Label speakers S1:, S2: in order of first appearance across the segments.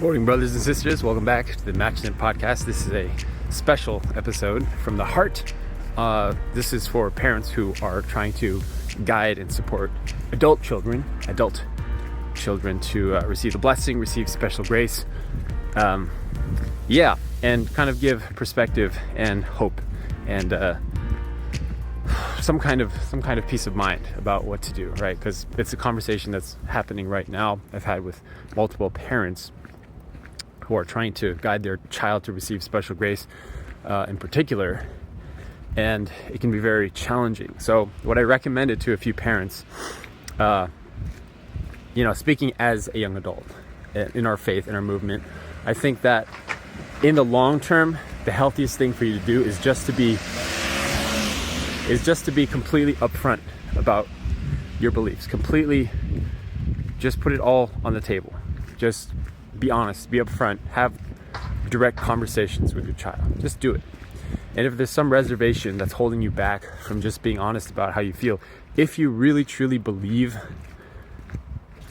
S1: Morning, brothers and sisters. Welcome back to the Matchnet Podcast. This is a special episode from the heart. This is for parents who are trying to guide and support adult children to receive the blessing, receive special grace. And kind of give perspective and hope and some kind of peace of mind about what to do, right? Because it's a conversation that's happening right now. I've had with multiple parents who are trying to guide their child to receive special grace in particular, and it can be very challenging. So what I recommended to a few parents, speaking as a young adult in our faith, in our movement, I think that in the long term, the healthiest thing for you to do is just to be completely upfront about your beliefs. Completely just put it all on the table. Just be honest, be upfront, have direct conversations with your child. Just do it. And if there's some reservation that's holding you back from just being honest about how you feel, if you really truly believe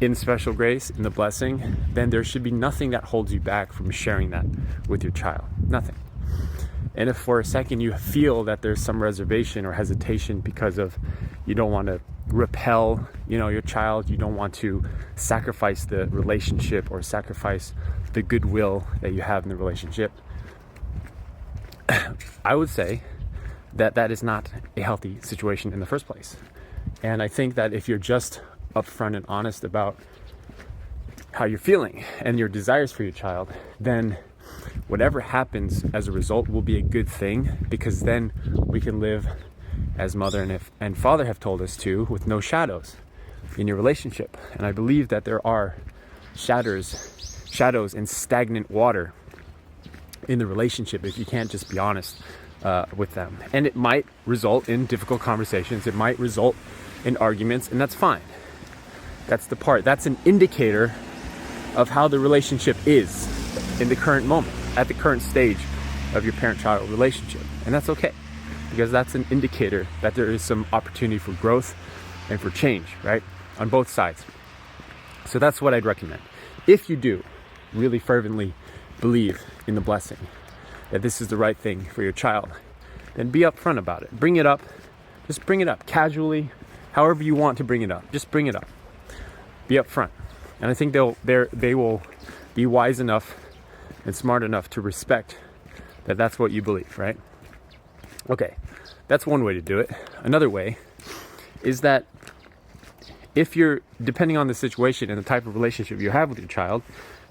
S1: in special grace, in the blessing, then there should be nothing that holds you back from sharing that with your child. Nothing. And if for a second you feel that there's some reservation or hesitation because of you don't want to repel, your child, you don't want to sacrifice the relationship or sacrifice the goodwill that you have in the relationship, I would say that that is not a healthy situation in the first place. And I think that if you're just upfront and honest about how you're feeling and your desires for your child, then whatever happens as a result will be a good thing, because then we can live as mother and father have told us to, with no shadows in your relationship. And I believe that there are shadows and stagnant water in the relationship if you can't just be honest with them. And it might result in difficult conversations. It might result in arguments, and that's fine. That's an indicator of how the relationship is in the current moment, at the current stage of your parent-child relationship. And that's okay, because that's an indicator that there is some opportunity for growth and for change, right? On both sides. So that's what I'd recommend. If you do really fervently believe in the blessing, that this is the right thing for your child, then be upfront about it. Bring it up. Just bring it up casually, however you want to bring it up. Just bring it up. Be upfront. And I think they will be wise enough and smart enough to respect that that's what you believe, right? Okay, that's one way to do it. Another way is that if you're, depending on the situation and the type of relationship you have with your child,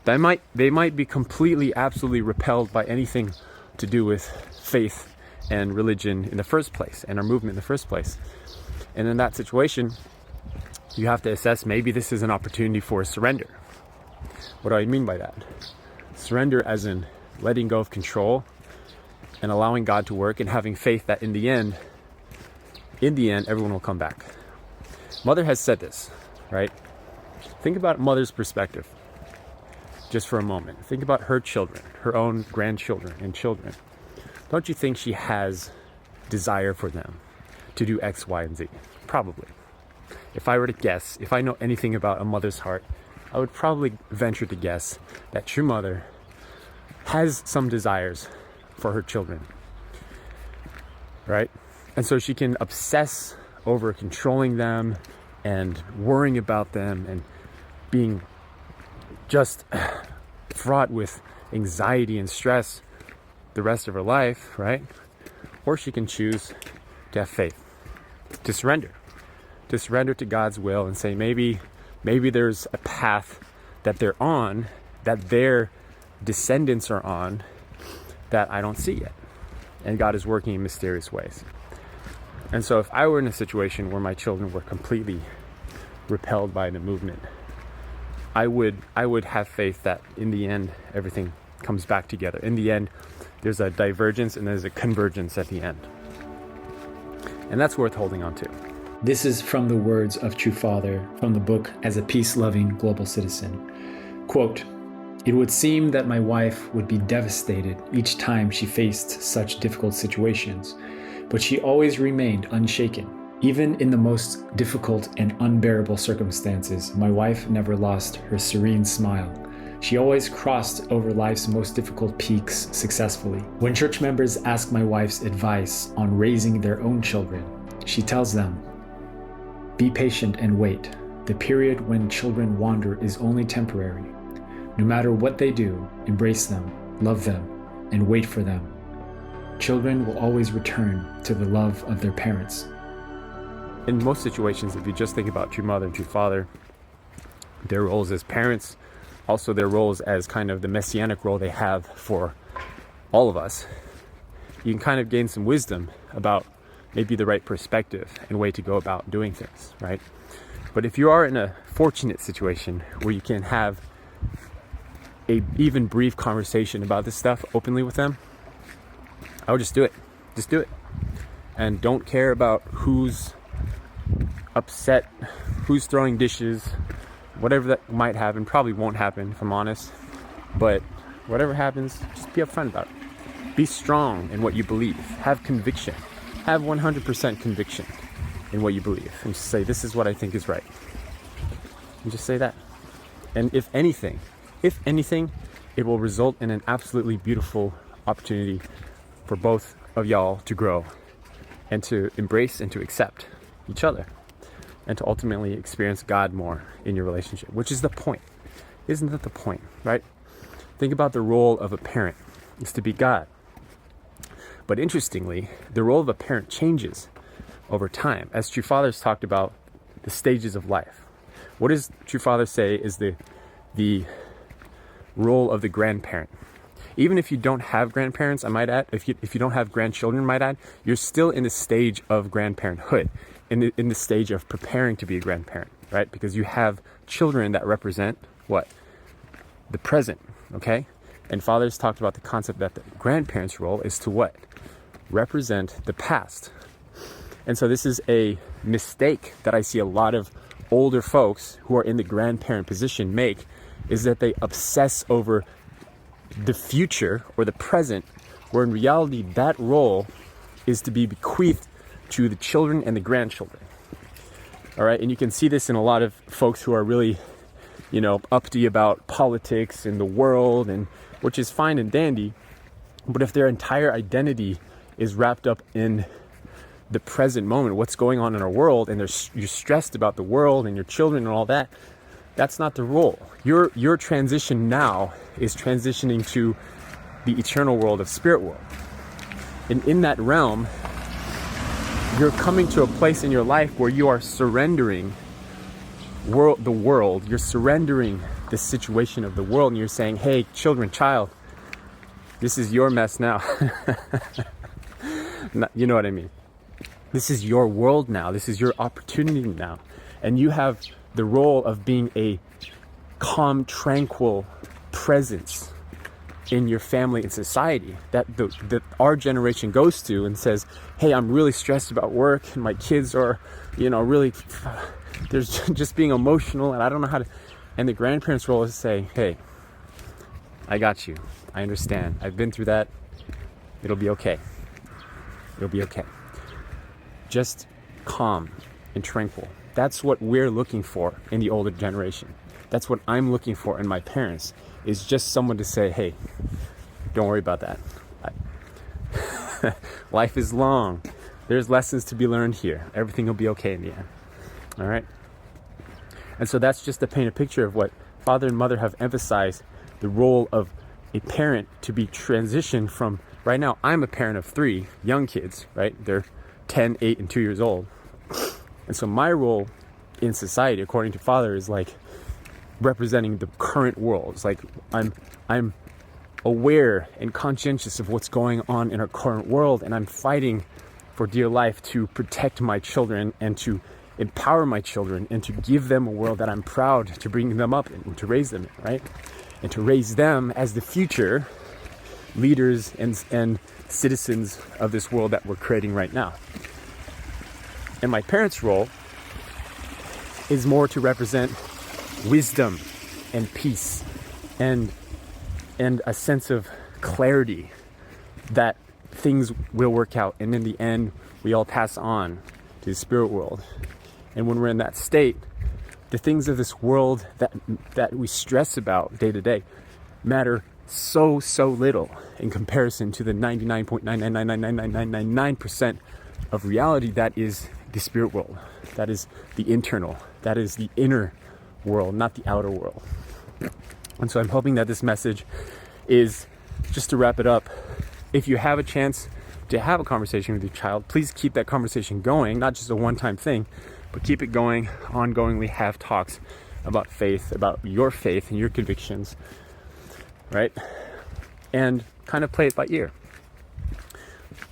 S1: they might be completely, absolutely repelled by anything to do with faith and religion in the first place, and our movement in the first place. And in that situation, you have to assess, maybe this is an opportunity for surrender. What do I mean by that? Surrender as in letting go of control and allowing God to work, and having faith that in the end, everyone will come back. Mother has said this, right? Think about mother's perspective just for a moment. Think about her children, her own grandchildren and children. Don't you think she has desire for them to do X, Y, and Z? Probably. If I were to guess, if I know anything about a mother's heart, I would probably venture to guess that true mother has some desires for her children, right? And so she can obsess over controlling them and worrying about them and being just fraught with anxiety and stress the rest of her life, right? Or she can choose to have faith, to surrender to God's will and say, maybe there's a path that they're on, that their descendants are on, that I don't see yet. And God is working in mysterious ways. And so if I were in a situation where my children were completely repelled by the movement, I would have faith that in the end, everything comes back together. In the end, there's a divergence and there's a convergence at the end. And that's worth holding on to.
S2: This is from the words of True Father from the book As a Peace-Loving Global Citizen. Quote, "It would seem that my wife would be devastated each time she faced such difficult situations, but she always remained unshaken. Even in the most difficult and unbearable circumstances, my wife never lost her serene smile. She always crossed over life's most difficult peaks successfully. When church members ask my wife's advice on raising their own children, she tells them, "Be patient and wait. The period when children wander is only temporary. No matter what they do, embrace them, love them, and wait for them. Children will always return to the love of their parents."
S1: In most situations, if you just think about true mother and true father, their roles as parents, also their roles as kind of the messianic role they have for all of us, you can kind of gain some wisdom about maybe the right perspective and way to go about doing things, right? But if you are in a fortunate situation where you can have a even brief conversation about this stuff openly with them, I would just do it. Just do it. And don't care about who's upset, who's throwing dishes, whatever that might happen. Probably won't happen, if I'm honest. But whatever happens, just be upfront about it. Be strong in what you believe. Have conviction. Have 100% conviction in what you believe. And just say, this is what I think is right. And just say that. And if anything, it will result in an absolutely beautiful opportunity for both of y'all to grow and to embrace and to accept each other and to ultimately experience God more in your relationship, which is the point. Isn't that the point, right? Think about the role of a parent is to be God. But interestingly, the role of a parent changes over time. As True Fathers talked about the stages of life. What does True Father say is the role of the grandparent? Even if you don't have grandparents, I might add, if you don't have grandchildren, I might add, you're still in the stage of grandparenthood, in the stage of preparing to be a grandparent, right? Because you have children that represent what? The present, okay? And fathers talked about the concept that the grandparents' role is to what? Represent the past. And so this is a mistake that I see a lot of older folks who are in the grandparent position make, is that they obsess over the future or the present, where in reality that role is to be bequeathed to the children and the grandchildren. All right, and you can see this in a lot of folks who are really, uppity about politics and the world, and which is fine and dandy, but if their entire identity is wrapped up in the present moment, what's going on in our world, and you're stressed about the world and your children and all that, that's not the role. Your transition now is transitioning to the eternal world of spirit world. And in that realm, you're coming to a place in your life where you are surrendering the world. You're surrendering the situation of the world, and you're saying, hey, child, this is your mess now. You know what I mean? This is your world now. This is your opportunity now. And you have the role of being a calm, tranquil presence in your family and society that our generation goes to and says, hey, I'm really stressed about work and my kids are, really, there's just being emotional and I don't know how to. And the grandparents' role is to say, hey, I got you. I understand. I've been through that. It'll be okay. It'll be okay. Just calm and tranquil. That's what we're looking for in the older generation. That's what I'm looking for in my parents, is just someone to say, hey, don't worry about that. Life is long. There's lessons to be learned here. Everything will be okay in the end. All right? And so that's just to paint a picture of what father and mother have emphasized, the role of a parent to be transitioned from. Right now, I'm a parent of 3 young kids, right? They're 10, 8, and 2 years old. And so my role in society, according to father, is like representing the current world. It's like I'm aware and conscientious of what's going on in our current world, and I'm fighting for dear life to protect my children and to empower my children and to give them a world that I'm proud to bring them up in, and to raise them in, right? And to raise them as the future leaders and citizens of this world that we're creating right now. And my parents' role is more to represent wisdom and peace and a sense of clarity that things will work out, and in the end we all pass on to the spirit world. And when we're in that state, the things of this world that we stress about day to day matter so little in comparison to the 99.9999999% of reality that is the spirit world, that is the internal, that is the inner world, not the outer world. And so I'm hoping that this message is, just to wrap it up, if you have a chance to have a conversation with your child, please keep that conversation going, not just a one-time thing, but keep it going ongoingly. Have talks about faith, about your faith and your convictions, right? And kind of play it by ear.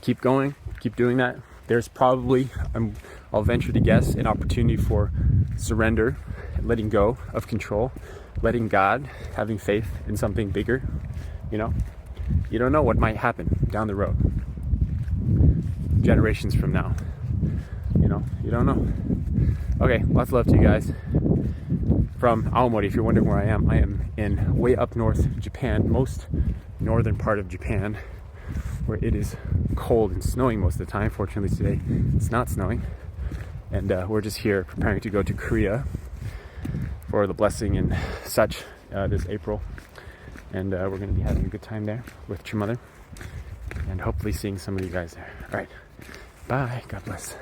S1: Keep going, keep doing that. There's probably, I'll venture to guess, an opportunity for surrender, letting go of control, letting God, having faith in something bigger. You don't know what might happen down the road, generations from now. You don't know. Okay, lots of love to you guys. From Aomori, if you're wondering where I am in way up north Japan, most northern part of Japan, where it is cold and snowing most of the time. Fortunately today it's not snowing, and we're just here preparing to go to Korea for the blessing and such this April, and we're going to be having a good time there with your mother, and hopefully seeing some of you guys there. All right, bye, God bless.